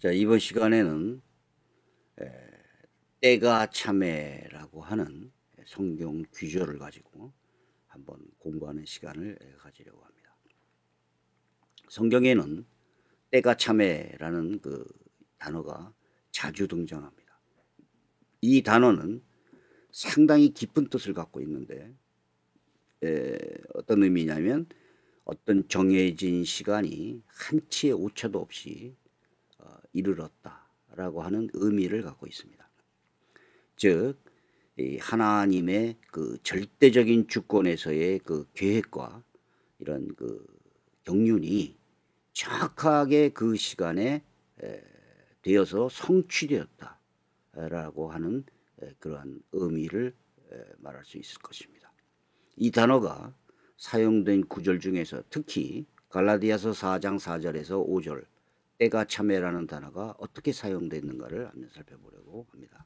자, 이번 시간에는 에, 때가 참회라고 하는 성경 귀절을 가지고 한번 공부하는 시간을 가지려고 합니다. 성경에는 때가 참회라는 그 단어가 자주 등장합니다. 이 단어는 상당히 깊은 뜻을 갖고 있는데 어떤 의미냐면 어떤 정해진 시간이 한치의 오차도 없이 이르렀다라고 하는 의미를 갖고 있습니다. 즉, 이 하나님의 그 절대적인 주권에서의 그 계획과 이런 그 경륜이 정확하게 그 시간에 되어서 성취되었다라고 하는 그러한 의미를 말할 수 있을 것입니다. 이 단어가 사용된 구절 중에서 특히 갈라디아서 4장 4절에서 5절 때가 참회라는 단어가 어떻게 사용됐는가를 한번 살펴보려고 합니다.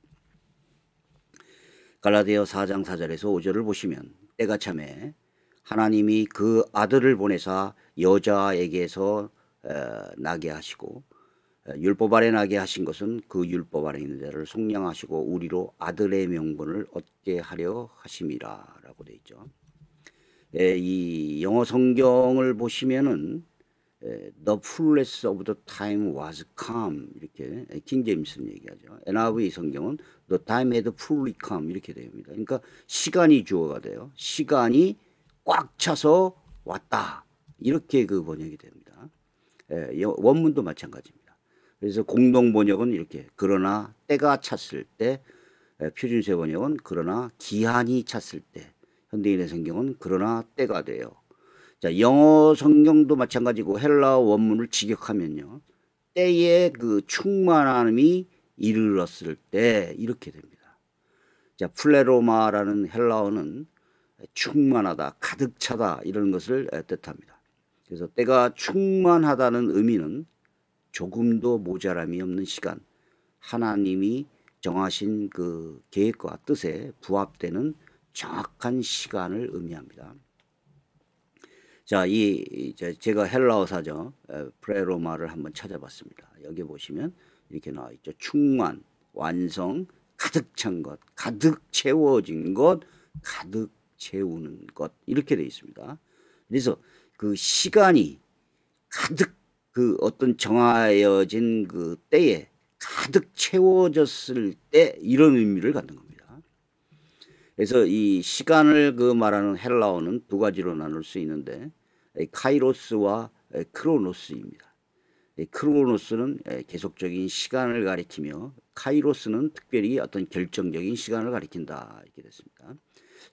갈라디아 4장 4절에서 5절을 보시면 때가 참회, 하나님이 그 아들을 보내사 여자에게서 나게 하시고 율법 아래 나게 하신 것은 그 율법 아래 있는 자를 속량하시고 우리로 아들의 명분을 얻게 하려 하심이라 라고 되어 있죠. 이 영어 성경을 보시면은 The fullness of the time was come 이렇게 킹 제임스는 얘기하죠. NIV 성경은 The time had fully come 이렇게 됩니다. 그러니까 시간이 주어가 돼요. 시간이 꽉 차서 왔다 이렇게 그 번역이 됩니다. 원문도 마찬가지입니다. 그래서 공동 번역은 이렇게 그러나 때가 찼을 때, 표준세 번역은 그러나 기한이 찼을 때, 현대인의 성경은 그러나 때가 돼요. 자, 영어 성경도 마찬가지고 헬라어 원문을 직역하면요. 때의 그 충만함이 이르렀을 때 이렇게 됩니다. 자, 플레로마라는 헬라어는 충만하다, 가득 차다 이런 것을 뜻합니다. 그래서 때가 충만하다는 의미는 조금도 모자람이 없는 시간, 하나님이 정하신 그 계획과 뜻에 부합되는 정확한 시간을 의미합니다. 자, 제가 헬라어 사전 프레로마를 한번 찾아봤습니다. 여기 보시면 이렇게 나와 있죠. 충만, 완성, 가득 찬 것, 가득 채워진 것, 가득 채우는 것 이렇게 되어 있습니다. 그래서 그 시간이 가득 그 어떤 정하여진 그 때에 가득 채워졌을 때 이런 의미를 갖는 겁니다. 그래서 이 시간을 그 말하는 헬라어는 두 가지로 나눌 수 있는데 카이로스와 크로노스입니다. 크로노스는 계속적인 시간을 가리키며 카이로스는 특별히 어떤 결정적인 시간을 가리킨다 이렇게 됐습니다.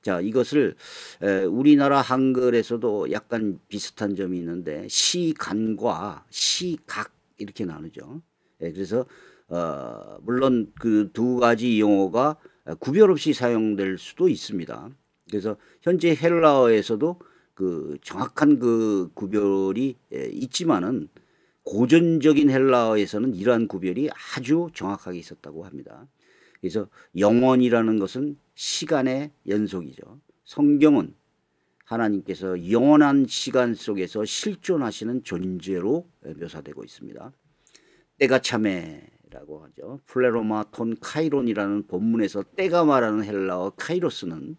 자, 이것을 우리나라 한글에서도 약간 비슷한 점이 있는데 시간과 시각 이렇게 나누죠. 그래서 물론 그 두 가지 용어가 구별 없이 사용될 수도 있습니다. 그래서 현재 헬라어에서도 그 정확한 그 구별이 있지만은 고전적인 헬라어에서는 이러한 구별이 아주 정확하게 있었다고 합니다. 그래서 영원이라는 것은 시간의 연속이죠. 성경은 하나님께서 영원한 시간 속에서 실존하시는 존재로 묘사되고 있습니다. 때가 참회라고 하죠. 플레로마톤 카이론이라는 본문에서 때가 말하는 헬라어 카이로스는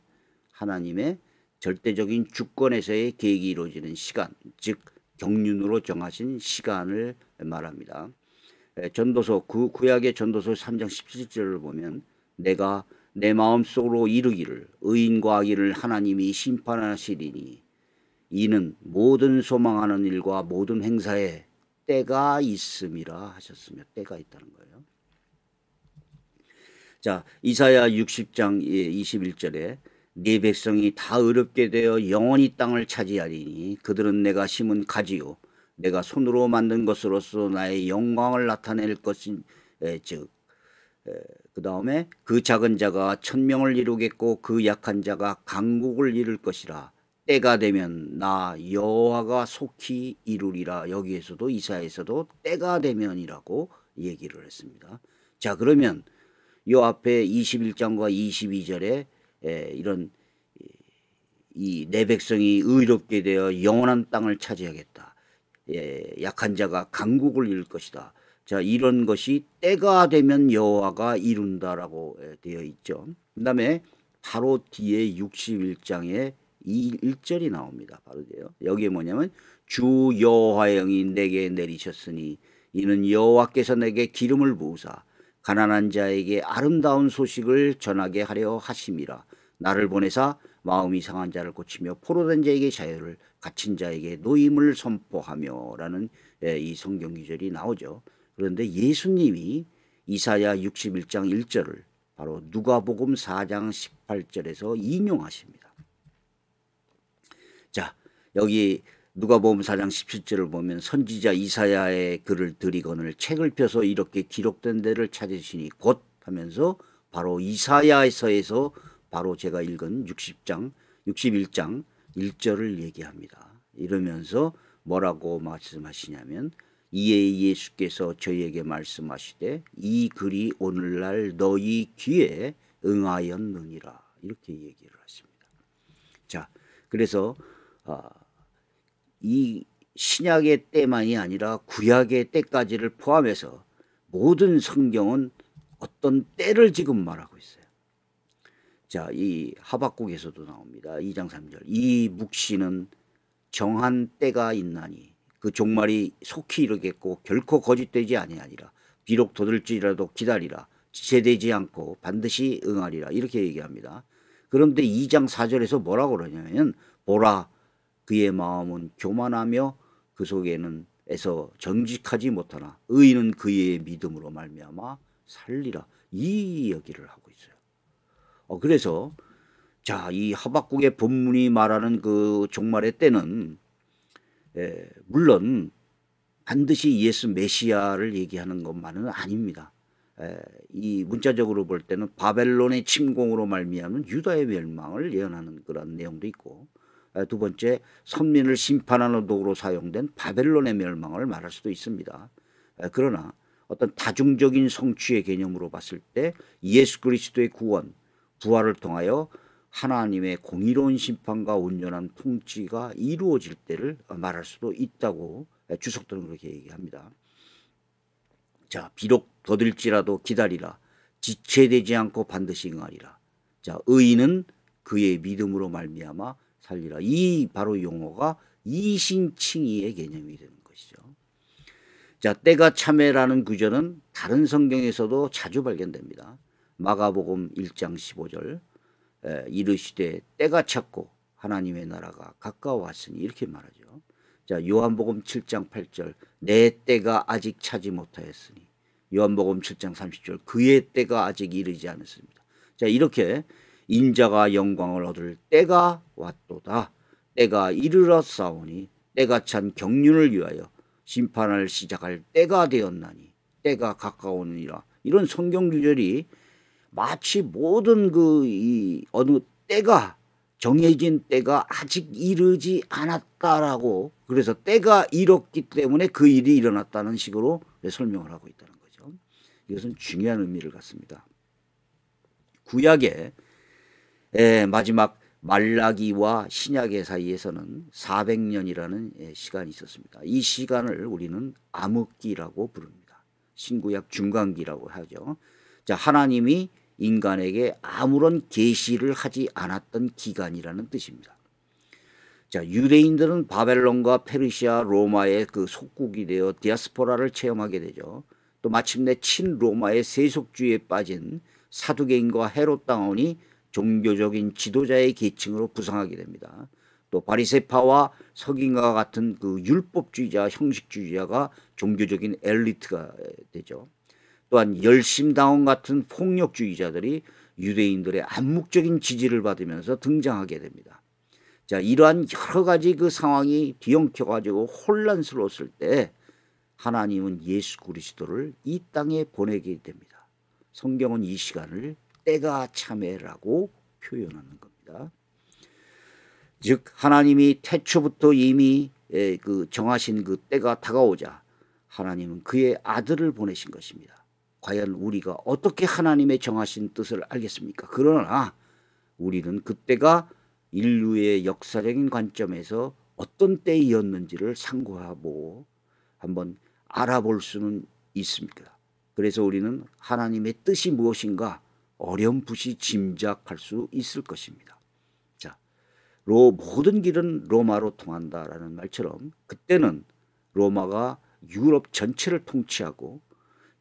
하나님의 절대적인 주권에서의 계획이 이루어지는 시간, 즉 경륜으로 정하신 시간을 말합니다. 전도서 구약의 전도서 3장 17절을 보면 내가 내 마음속으로 이르기를 의인과 악인을 하나님이 심판하시리니 이는 모든 소망하는 일과 모든 행사에 때가 있음이라 하셨으며 때가 있다는 거예요. 자, 이사야 60장 21절에 네 백성이 다 어렵게 되어 영원히 땅을 차지하리니 그들은 내가 심은 가지요 내가 손으로 만든 것으로서 나의 영광을 나타낼 것인 즉 그 다음에 그 작은 자가 천명을 이루겠고 그 약한 자가 강국을 이룰 것이라 때가 되면 나 여호와가 속히 이루리라. 여기에서도 이사야에서도 때가 되면이라고 얘기를 했습니다. 자, 그러면 요 앞에 21장과 22절에 이런 이 내 백성이 의롭게 되어 영원한 땅을 차지하겠다. 약한 자가 강국을 이룰 것이다. 자, 이런 것이 때가 되면 여호와가 이룬다라고 되어 있죠. 그 다음에 바로 뒤에 61장에 이 1절이 나옵니다. 바로 돼요. 여기에 뭐냐면 주 여호와의 영이 내게 내리셨으니 이는 여호와께서 내게 기름을 부으사 가난한 자에게 아름다운 소식을 전하게 하려 하심이라. 나를 보내사 마음이 상한 자를 고치며 포로된 자에게 자유를, 갇힌 자에게 노임을 선포하며 라는 이 성경 구절이 나오죠. 그런데 예수님이 이사야 61장 1절을 바로 누가복음 4장 18절에서 인용하십니다. 자, 여기 누가복음 4장 17절을 보면 선지자 이사야의 글을 들이거늘 책을 펴서 이렇게 기록된 데를 찾으시니 곧 하면서 바로 이사야서에서 바로 제가 읽은 61장 1절을 얘기합니다. 이러면서 뭐라고 말씀하시냐면 이에 예수께서 저희에게 말씀하시되 이 글이 오늘날 너희 귀에 응하였느니라 이렇게 얘기를 하십니다. 자, 그래서 이 신약의 때만이 아니라 구약의 때까지를 포함해서 모든 성경은 어떤 때를 지금 말하고 있어요. 자, 이 하박국에서도 나옵니다. 2장 3절. 이 묵시는 정한 때가 있나니 그 종말이 속히 이르겠고 결코 거짓되지 아니하니라. 비록 도들지라도 기다리라. 지체되지 않고 반드시 응하리라. 이렇게 얘기합니다. 그런데 2장 4절에서 뭐라고 그러냐면 보라 그의 마음은 교만하며 그 속에는 에서 정직하지 못하나 의인은 그의 믿음으로 말미암아 살리라. 이 얘기를 하고 있어요. 그래서 자, 이 하박국의 본문이 말하는 그 종말의 때는 물론 반드시 예수 메시아를 얘기하는 것만은 아닙니다. 이 문자적으로 볼 때는 바벨론의 침공으로 말미암은 유다의 멸망을 예언하는 그런 내용도 있고, 두 번째 선민을 심판하는 도구로 사용된 바벨론의 멸망을 말할 수도 있습니다. 그러나 어떤 다중적인 성취의 개념으로 봤을 때 예수 그리스도의 구원, 부활을 통하여 하나님의 공의로운 심판과 온전한 통치가 이루어질 때를 말할 수도 있다고 주석들은 그렇게 얘기합니다. 자, 비록 더딜지라도 기다리라. 지체되지 않고 반드시 응하리라. 자, 의인은 그의 믿음으로 말미암아 살리라. 이 바로 용어가 이신칭의의 개념이 되는 것이죠. 자, 때가 참회라는 구절은 다른 성경에서도 자주 발견됩니다. 마가복음 1장 15절 이르시되 때가 찼고 하나님의 나라가 가까워왔으니 이렇게 말하죠. 자, 요한복음 7장 8절 내 때가 아직 차지 못하였으니 요한복음 7장 30절 그의 때가 아직 이르지 않았습니다. 자, 이렇게 인자가 영광을 얻을 때가 왔도다. 때가 이르렀사오니 때가 찬 경륜을 위하여 심판을 시작할 때가 되었나니 때가 가까우니라. 이런 성경 구절이 마치 모든 어느 때가 정해진 때가 아직 이르지 않았다라고, 그래서 때가 이렇기 때문에 그 일이 일어났다는 식으로 설명을 하고 있다는 거죠. 이것은 중요한 의미를 갖습니다. 구약의 마지막 말라기와 신약의 사이에서는 400년이라는 시간이 있었습니다. 이 시간을 우리는 암흑기라고 부릅니다. 신구약 중간기라고 하죠. 자, 하나님이 인간에게 아무런 계시를 하지 않았던 기간이라는 뜻입니다. 자, 유대인들은 바벨론과 페르시아, 로마의 그 속국이 되어 디아스포라를 체험하게 되죠. 또 마침내 친로마의 세속주의에 빠진 사두개인과 헤롯 당원이 종교적인 지도자의 계층으로 부상하게 됩니다. 또 바리새파와 서기관과 같은 그 율법주의자, 형식주의자가 종교적인 엘리트가 되죠. 또한 열심당원 같은 폭력주의자들이 유대인들의 암묵적인 지지를 받으면서 등장하게 됩니다. 자, 이러한 여러 가지 그 상황이 뒤엉켜가지고 혼란스러웠을 때 하나님은 예수 그리스도를 이 땅에 보내게 됩니다. 성경은 이 시간을 때가 참회라고 표현하는 겁니다. 즉 하나님이 태초부터 이미 그 정하신 그 때가 다가오자 하나님은 그의 아들을 보내신 것입니다. 과연 우리가 어떻게 하나님의 정하신 뜻을 알겠습니까? 그러나 우리는 그때가 인류의 역사적인 관점에서 어떤 때이었는지를 상고하고 한번 알아볼 수는 있습니다. 그래서 우리는 하나님의 뜻이 무엇인가 어렴풋이 짐작할 수 있을 것입니다. 자, 모든 길은 로마로 통한다라는 말처럼 그때는 로마가 유럽 전체를 통치하고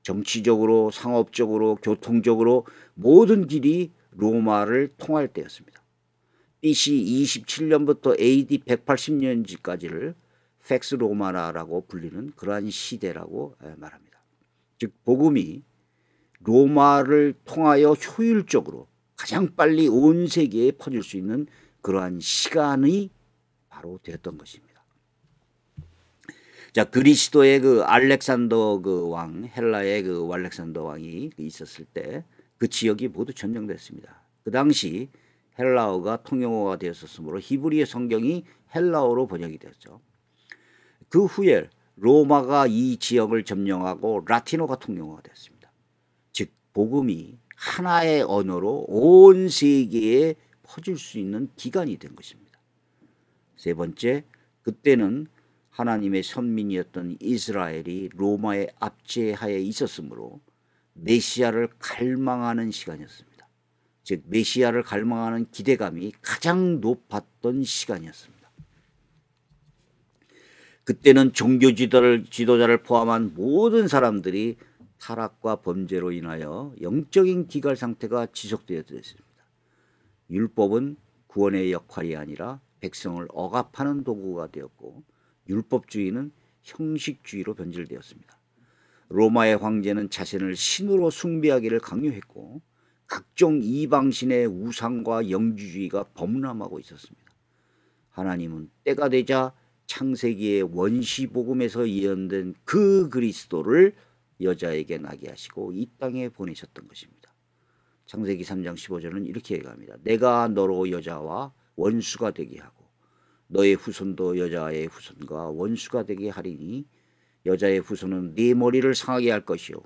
정치적으로, 상업적으로, 교통적으로 모든 길이 로마를 통할 때였습니다. BC 27년부터 AD 180년까지를 팩스 로마나라고 불리는 그러한 시대라고 말합니다. 즉 복음이 로마를 통하여 효율적으로 가장 빨리 온 세계에 퍼질 수 있는 그러한 시간이 바로 되었던 것입니다. 자, 그리스도의 그 알렉산더 그 왕, 헬라의 그 알렉산더 왕이 있었을 때 그 지역이 모두 점령됐습니다. 그 당시 헬라어가 통용어가 되었었으므로 히브리의 성경이 헬라어로 번역이 되었죠. 그 후에 로마가 이 지역을 점령하고 라틴어가 통용어가 되었습니다. 즉 복음이 하나의 언어로 온 세계에 퍼질 수 있는 기간이 된 것입니다. 세 번째, 그때는 하나님의 선민이었던 이스라엘이 로마의 압제하에 있었으므로 메시아를 갈망하는 시간이었습니다. 즉 메시아를 갈망하는 기대감이 가장 높았던 시간이었습니다. 그때는 종교 지도자를 포함한 모든 사람들이 타락과 범죄로 인하여 영적인 기갈 상태가 지속되었습니다. 율법은 구원의 역할이 아니라 백성을 억압하는 도구가 되었고 율법주의는 형식주의로 변질되었습니다. 로마의 황제는 자신을 신으로 숭배하기를 강요했고 각종 이방신의 우상과 영주주의가 범람하고 있었습니다. 하나님은 때가 되자 창세기의 원시복음에서 예언된 그 그리스도를 여자에게 나게 하시고 이 땅에 보내셨던 것입니다. 창세기 3장 15절은 이렇게 얘기합니다. 내가 너로 여자와 원수가 되게 하고 너의 후손도 여자의 후손과 원수가 되게 하리니 여자의 후손은 네 머리를 상하게 할 것이요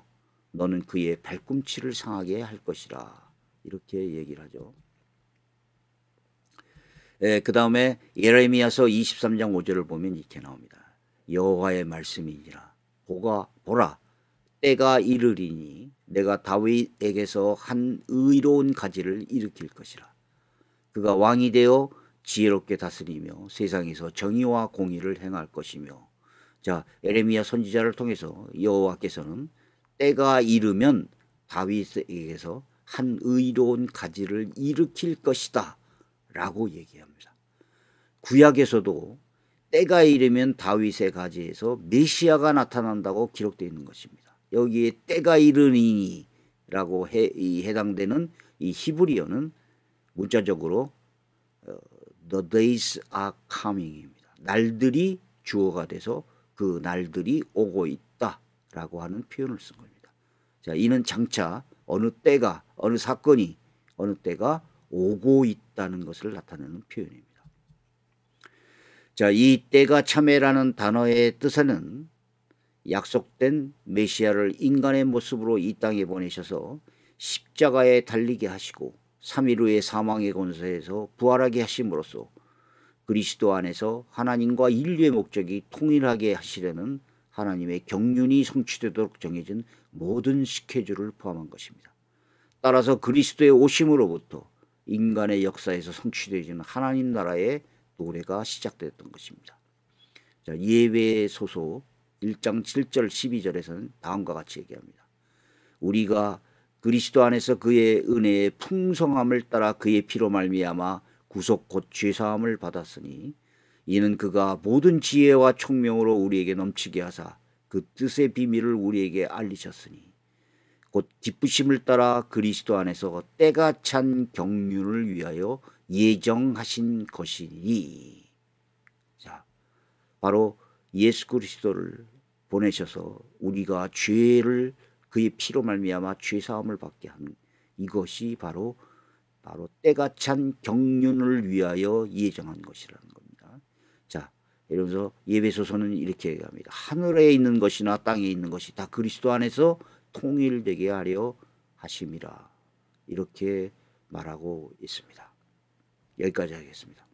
너는 그의 발꿈치를 상하게 할 것이라. 이렇게 얘기를 하죠. 그 다음에 예레미야서 23장 5절을 보면 이렇게 나옵니다. 여호와의 말씀이니라. 보라 때가 이르리니 내가 다윗에게서 한 의로운 가지를 일으킬 것이라. 그가 왕이 되어 지혜롭게 다스리며 세상에서 정의와 공의를 행할 것이며. 자, 예레미야 선지자를 통해서 여호와께서는 때가 이르면 다윗에게서 한 의로운 가지를 일으킬 것이다 라고 얘기합니다. 구약에서도 때가 이르면 다윗의 가지에서 메시아가 나타난다고 기록되어 있는 것입니다. 여기에 때가 이르니 라고 해당되는 이 히브리어는 문자적으로 The days are coming입니다. 날들이 주어가 돼서 그 날들이 오고 있다 라고 하는 표현을 쓴 겁니다. 자, 이는 장차 어느 때가 어느 사건이 어느 때가 오고 있다는 것을 나타내는 표현입니다. 자, 이 때가 참회라는 단어의 뜻은 약속된 메시아를 인간의 모습으로 이 땅에 보내셔서 십자가에 달리게 하시고 3일 후에 사망의 권세에서 부활하게 하심으로써 그리스도 안에서 하나님과 인류의 목적이 통일하게 하시려는 하나님의 경륜이 성취되도록 정해진 모든 스케줄을 포함한 것입니다. 따라서 그리스도의 오심으로부터 인간의 역사에서 성취되어지는 하나님 나라의 노래가 시작되었던 것입니다. 자, 예배소서 1장 7절 12절에서는 다음과 같이 얘기합니다. 우리가 그리스도 안에서 그의 은혜의 풍성함을 따라 그의 피로 말미암아 구속 곧 죄사함을 받았으니 이는 그가 모든 지혜와 총명으로 우리에게 넘치게 하사 그 뜻의 비밀을 우리에게 알리셨으니 곧 기쁘심을 따라 그리스도 안에서 때가 찬 경륜을 위하여 예정하신 것이니. 자, 바로 예수 그리스도를 보내셔서 우리가 죄를 그의 피로 말미암아 죄사함을 받게 하는 이것이 바로 때가 찬 경륜을 위하여 예정한 것이라는 겁니다. 자, 이러면서 예배소서는 이렇게 얘기합니다. 하늘에 있는 것이나 땅에 있는 것이 다 그리스도 안에서 통일되게 하려 하심이라. 이렇게 말하고 있습니다. 여기까지 하겠습니다.